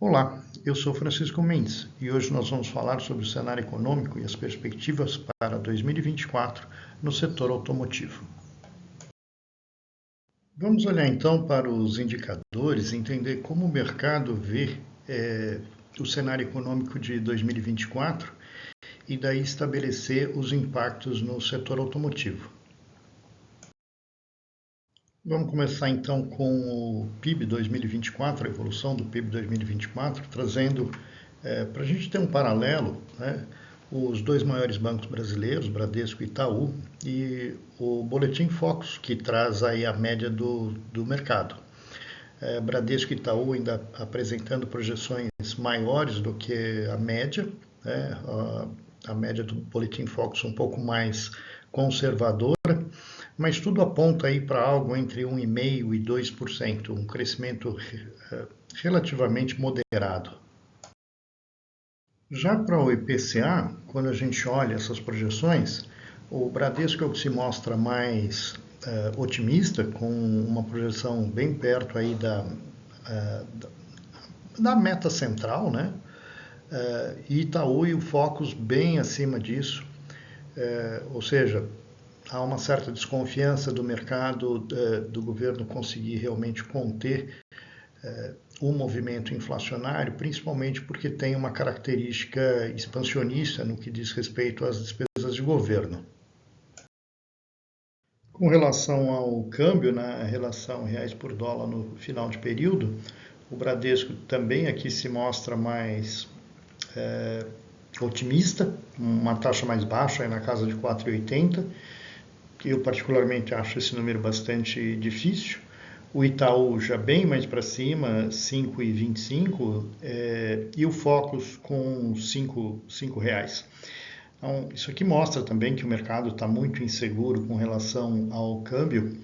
Olá, eu sou Francisco Mendes e hoje nós vamos falar sobre o cenário econômico e as perspectivas para 2024 no setor automotivo. Vamos olhar então para os indicadores e entender como o mercado vê o cenário econômico de 2024 e daí estabelecer os impactos no setor automotivo. Vamos começar então com o PIB 2024, a evolução do PIB 2024, trazendo para a gente ter um paralelo, né, os dois maiores bancos brasileiros, Bradesco e Itaú, e o Boletim Focus, que traz aí a média do mercado. Bradesco e Itaú ainda apresentando projeções maiores do que a média, né, a média do Boletim Focus um pouco mais conservadora, mas tudo aponta aí para algo entre 1,5% e 2%, um crescimento relativamente moderado. Já para o IPCA, quando a gente olha essas projeções, o Bradesco é o que se mostra mais otimista, com uma projeção bem perto aí da meta central, né? E Itaú e o Focus bem acima disso, ou seja, há uma certa desconfiança do mercado, do governo conseguir realmente conter o movimento inflacionário, principalmente porque tem uma característica expansionista no que diz respeito às despesas de governo. Com relação ao câmbio, na relação reais por dólar no final de período, o Bradesco também aqui se mostra mais otimista, uma taxa mais baixa, na casa de 4,80. Eu particularmente acho esse número bastante difícil. O Itaú já bem mais para cima, 5,25, e o Focus com 5 reais. Então, isso aqui mostra também que o mercado está muito inseguro com relação ao câmbio,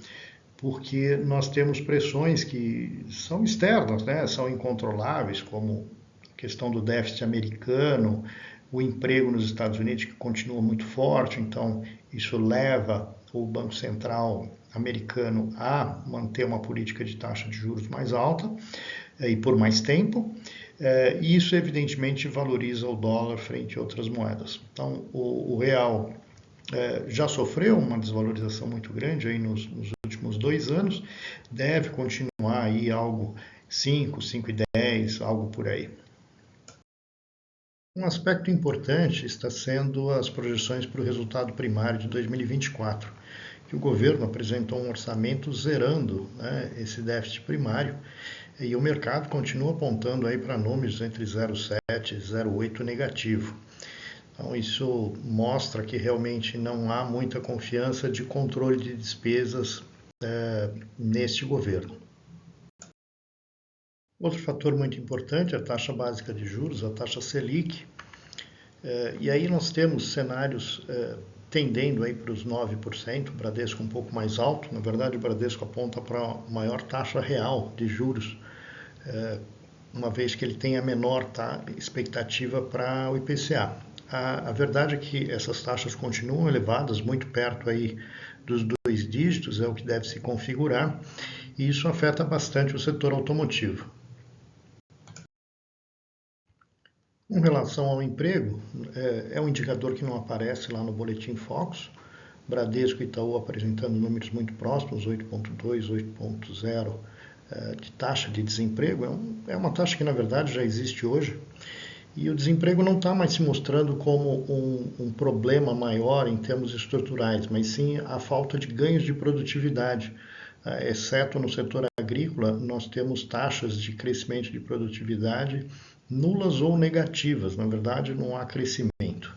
porque nós temos pressões que são externas, né? São incontroláveis, como a questão do déficit americano, o emprego nos Estados Unidos que continua muito forte, então isso leva o Banco Central americano a manter uma política de taxa de juros mais alta e por mais tempo, e isso evidentemente valoriza o dólar frente a outras moedas. Então o real já sofreu uma desvalorização muito grande aí nos últimos 2 anos, deve continuar aí algo 5,10, algo por aí. Um aspecto importante está sendo as projeções para o resultado primário de 2024, que o governo apresentou um orçamento zerando, né, esse déficit primário, e o mercado continua apontando aí para números entre 0,7 e 0,8 negativo. Então isso mostra que realmente não há muita confiança de controle de despesas neste governo. Outro fator muito importante é a taxa básica de juros, a taxa Selic, e aí nós temos cenários tendendo aí para os 9%, o Bradesco um pouco mais alto. Na verdade, o Bradesco aponta para a maior taxa real de juros, uma vez que ele tem a menor expectativa para o IPCA. A verdade é que essas taxas continuam elevadas, muito perto aí dos 2 dígitos, é o que deve se configurar, e isso afeta bastante o setor automotivo. Com relação ao emprego, é um indicador que não aparece lá no Boletim Focus. Bradesco e Itaú apresentando números muito próximos, 8,2, 8,0 de taxa de desemprego. É uma taxa que, na verdade, já existe hoje. E o desemprego não está mais se mostrando como um problema maior em termos estruturais, mas sim a falta de ganhos de produtividade. Exceto no setor agrícola, nós temos taxas de crescimento de produtividade nulas ou negativas, na verdade não há crescimento.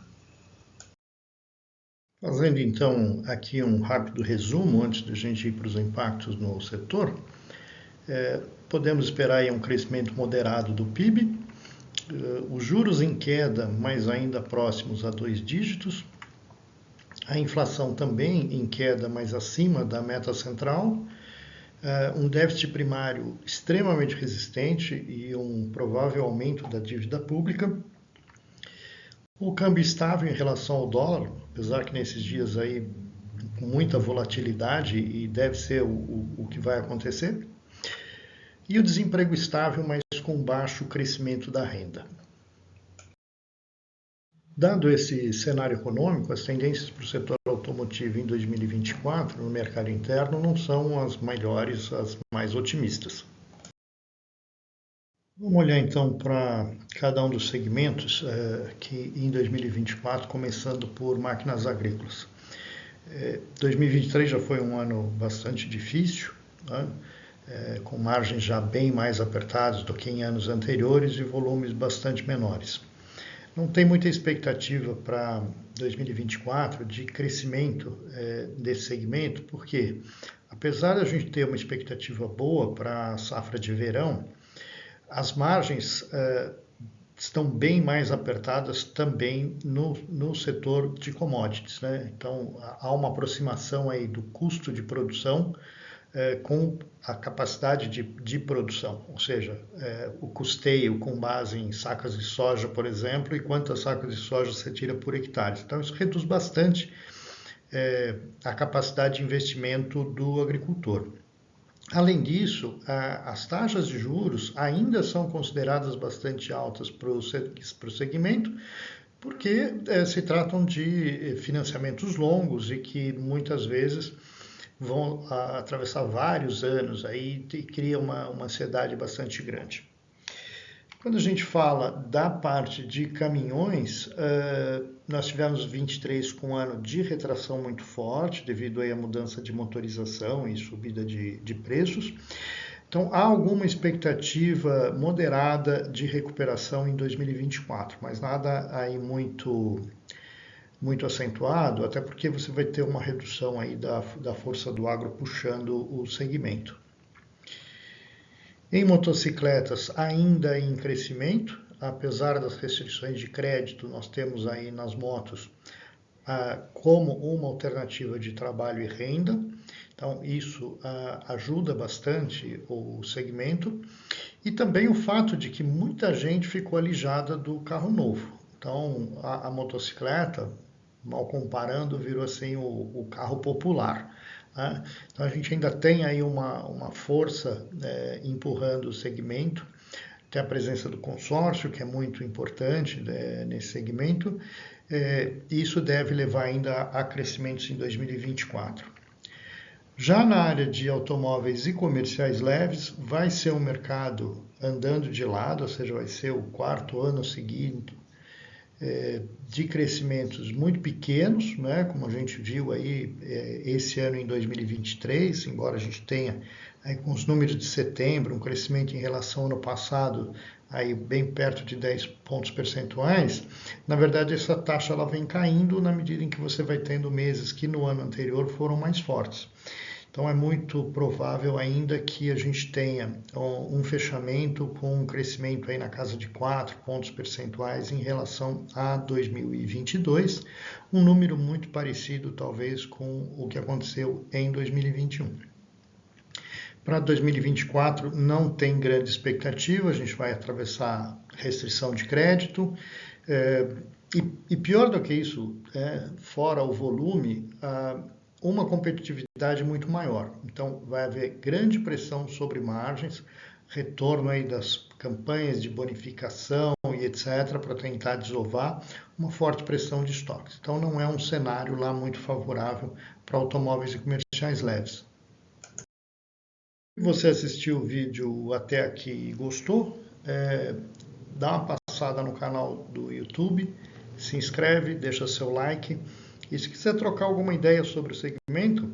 Fazendo então aqui um rápido resumo antes de a gente ir para os impactos no setor, podemos esperar aí um crescimento moderado do PIB, os juros em queda, mas ainda próximos a 2 dígitos, a inflação também em queda, mas acima da meta central, um déficit primário extremamente resistente e um provável aumento da dívida pública, o câmbio estável em relação ao dólar, apesar que nesses dias aí com muita volatilidade e deve ser o que vai acontecer, e o desemprego estável, mas mas com baixo crescimento da renda. Dado esse cenário econômico, as tendências para o setor automotivo em 2024 no mercado interno não são as melhores, as mais otimistas. Vamos olhar então para cada um dos segmentos que em 2024, começando por máquinas agrícolas. 2023 já foi um ano bastante difícil, né? Com margens já bem mais apertadas do que em anos anteriores e volumes bastante menores. Não tem muita expectativa para 2024 de crescimento desse segmento, porque apesar de a gente ter uma expectativa boa para a safra de verão, as margens estão bem mais apertadas também no setor de commodities, né? Então, há uma aproximação aí do custo de produção com a capacidade de produção, ou seja, o custeio com base em sacas de soja, por exemplo, e quantas sacas de soja você tira por hectare. Então, isso reduz bastante a capacidade de investimento do agricultor. Além disso, as taxas de juros ainda são consideradas bastante altas para o segmento, porque se tratam de financiamentos longos e que muitas vezes vão atravessar vários anos aí e cria uma ansiedade bastante grande. Quando a gente fala da parte de caminhões, nós tivemos 23 com um ano de retração muito forte, devido aí à mudança de motorização e subida de preços. Então, há alguma expectativa moderada de recuperação em 2024, mas nada aí muito acentuado, até porque você vai ter uma redução aí da força do agro puxando o segmento. Em motocicletas, ainda em crescimento, apesar das restrições de crédito, nós temos aí nas motos como uma alternativa de trabalho e renda. Então, isso ajuda bastante o segmento. E também o fato de que muita gente ficou alijada do carro novo. Então, a motocicleta, mal comparando, virou assim o carro popular. Né? Então a gente ainda tem aí uma força empurrando o segmento, tem a presença do consórcio, que é muito importante nesse segmento, e isso deve levar ainda a crescimentos em 2024. Já na área de automóveis e comerciais leves, vai ser um mercado andando de lado, ou seja, vai ser o quarto ano seguinte de crescimentos muito pequenos, né, como a gente viu aí esse ano em 2023, embora a gente tenha aí, com os números de setembro um crescimento em relação ao ano passado aí bem perto de 10 pontos percentuais, na verdade essa taxa ela vem caindo na medida em que você vai tendo meses que no ano anterior foram mais fortes. Então é muito provável ainda que a gente tenha um fechamento com um crescimento aí na casa de 4 pontos percentuais em relação a 2022, um número muito parecido talvez com o que aconteceu em 2021. Para 2024 não tem grande expectativa, a gente vai atravessar restrição de crédito, e pior do que isso, fora o volume, uma competitividade muito maior. Então, vai haver grande pressão sobre margens, retorno aí das campanhas de bonificação e etc., para tentar desovar uma forte pressão de estoques. Então, não é um cenário lá muito favorável para automóveis e comerciais leves. Se você assistiu o vídeo até aqui e gostou, dá uma passada no canal do YouTube, se inscreve, deixa seu like. E se quiser trocar alguma ideia sobre o segmento,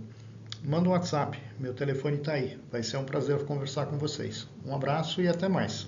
manda um WhatsApp. Meu telefone está aí. Vai ser um prazer conversar com vocês. Um abraço e até mais.